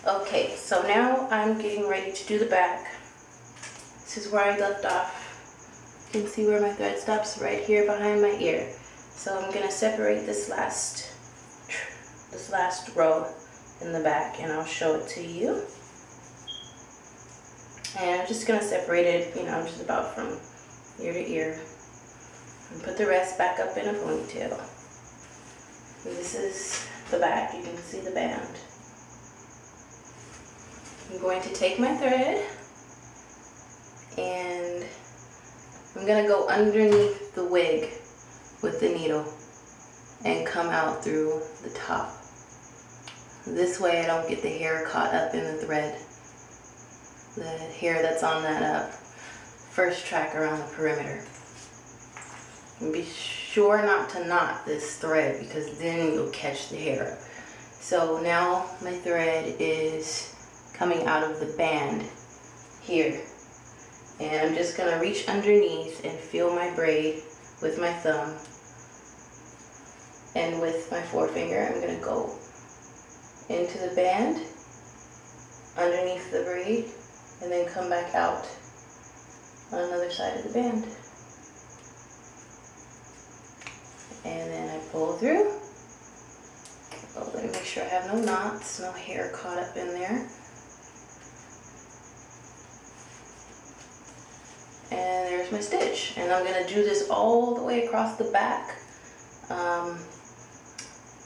Okay, so now I'm getting ready to do the back. This is where I left off. You can see where my thread stops right here behind my ear. So I'm gonna separate this last row in the back, and I'll show it to you. And I'm just gonna separate it, just about from ear to ear, and put the rest back up in a ponytail. This is the back. You can see the band. I'm going to take my thread and I'm going to go underneath the wig with the needle and come out through the top. This way I don't get the hair caught up in the thread. The hair that's on that first track around the perimeter. And be sure not to knot this thread because then you'll catch the hair. So now my thread is coming out of the band here, and I'm just gonna reach underneath and feel my braid with my thumb, and with my forefinger I'm gonna go into the band underneath the braid and then come back out on another side of the band, and then I pull through. Oh, let me make sure I have no knots, no hair caught up in there. And there's my stitch, and I'm gonna do this all the way across the back.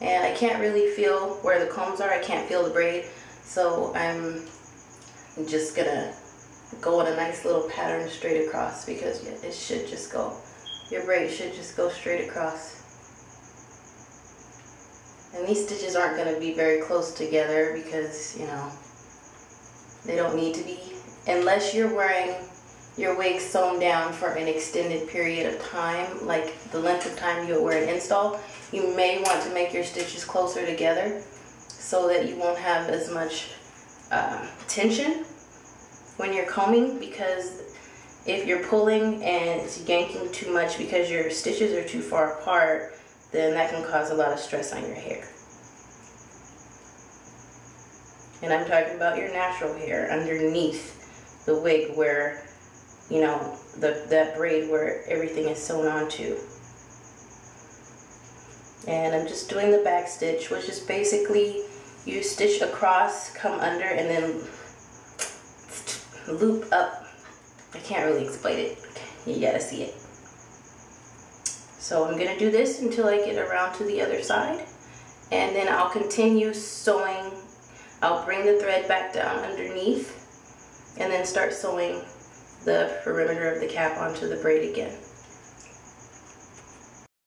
And I can't really feel where the combs are. I can't feel the braid, so I'm just gonna go in a nice little pattern straight across, because it should just go, your braid should just go straight across. And these stitches aren't going to be very close together because, they don't need to be, unless you're wearing your wig sewn down for an extended period of time, like the length of time you'll wear an install. You may want to make your stitches closer together so that you won't have as much tension when you're combing, because if you're pulling and it's yanking too much because your stitches are too far apart, then that can cause a lot of stress on your hair. And I'm talking about your natural hair underneath the wig where, that braid where everything is sewn onto. And I'm just doing the back stitch, which is basically you stitch across, come under, and then loop up. I can't really explain it. You gotta see it. So I'm gonna do this until I get around to the other side, and then I'll continue sewing. I'll bring the thread back down underneath and then start sewing the perimeter of the cap onto the braid again.